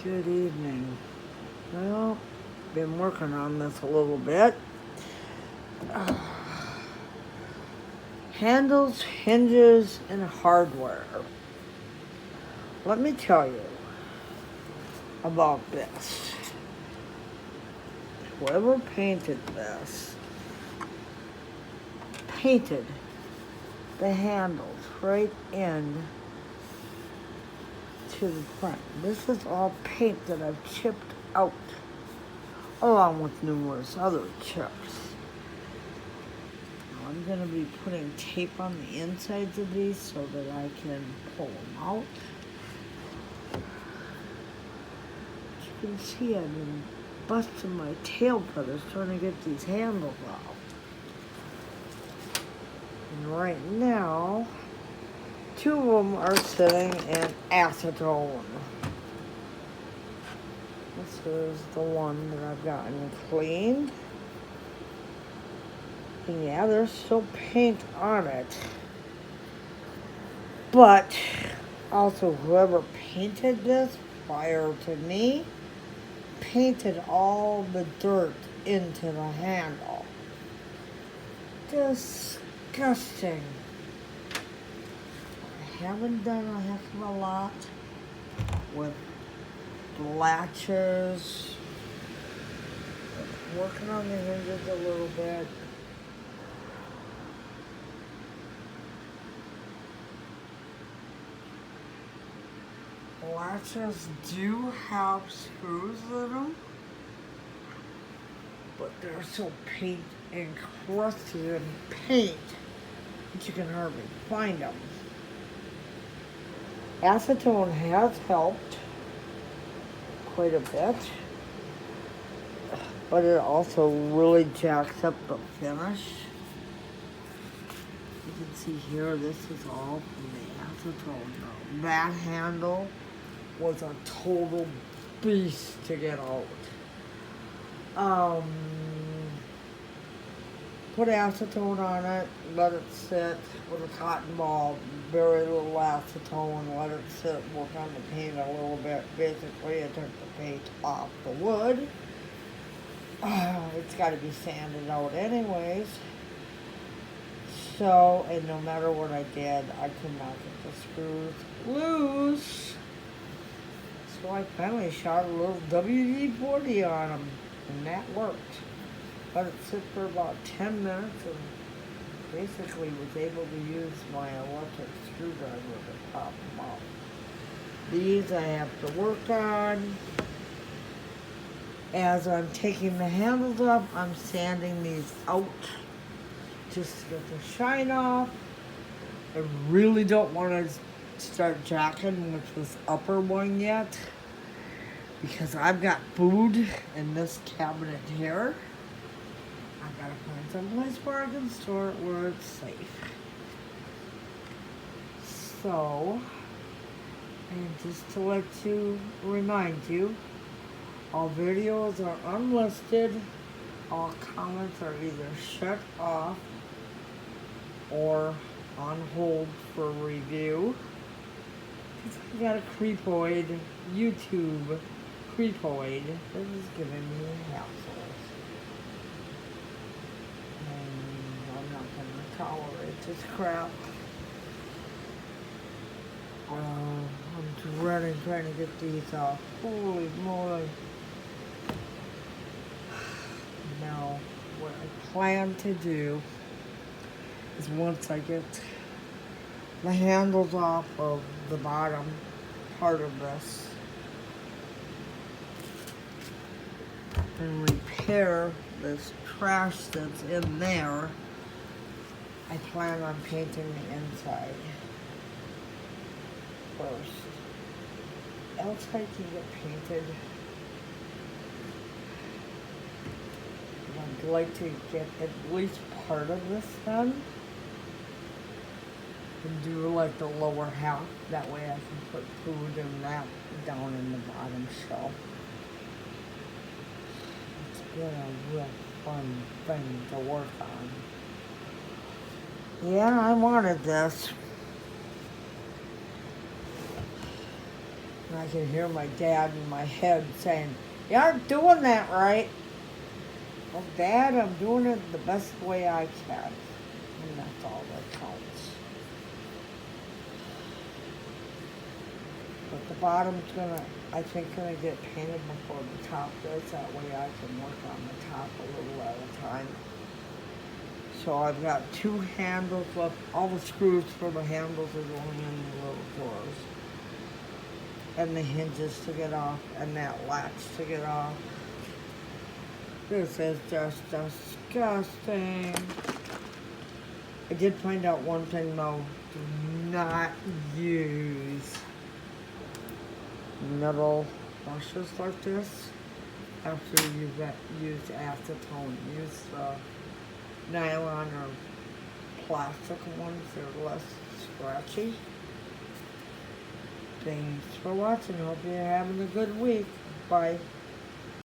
Good evening. Well, been working on this a little bit. Handles, hinges, and hardware. Let me tell you about this. Whoever painted this painted the handles right in to the front. This is all paint that I've chipped out, along with numerous other chips. Now I'm going to be putting tape on the insides of these so that I can pull them out. As you can see, I've been busting my tail feathers trying to get these handles out. And right now, 2 of them are sitting in acetone. This is the one that I've gotten cleaned. And yeah, there's still paint on it. But also whoever painted this prior to me painted all the dirt into the handle. Disgusting. I haven't done a heck of a lot with the latches. Working on the hinges a little bit. Latches do have screws in them, but they're so paint encrusted in paint that you can hardly find them. Acetone has helped quite a bit, but it also really jacks up the finish. You can see here, this is all from the acetone. That handle was a total beast to get out. Put acetone on it, let it sit with a cotton ball, very little acetone, let it sit, work on the paint a little bit. Basically, I took the paint off the wood. It's got to be sanded out anyways. So, and no matter what I did, I could not get the screws loose. So I finally shot a little WD-40 on them, and that worked. Let it sit for about 10 minutes, and basically was able to use my electric screwdriver to pop them out. These I have to work on. As I'm taking the handles up, I'm sanding these out just to get the shine off. I really don't want to start jacking with this upper one yet, because I've got food in this cabinet here. I've got to find someplace where I can store it where it's safe. So, and just to remind you, all videos are unlisted, all comments are either shut off or on hold for review. I got a creepoid, YouTube creepoid that is giving me hassles. And I'm not going to tolerate this crap. I'm dreading trying to get these off. Holy moly. Now, what I plan to do is once I get the handles off of the bottom part of this and repair this trash that's in there, I plan on painting the inside first. Outside can get painted. I'd like to get at least part of this done and do like the lower half. That way I can put food and that down in the bottom shelf. It's been a real fun thing to work on. Yeah, I wanted this. And I can hear my dad in my head saying, "You aren't doing that right." Well, Dad, I'm doing it the best way I can. And that's all that counts. But the bottom's I think, gonna get painted before the top does. That way I can work on the top a little at a time. So I've got 2 handles left. All the screws for the handles are going in the little drawers. And the hinges to get off, and that latch to get off. This is just disgusting. I did find out one thing though. Do not use metal brushes like this after you've used acetone. Use the nylon or plastic ones. They're less scratchy. Thanks for watching. Hope you're having a good week. Bye.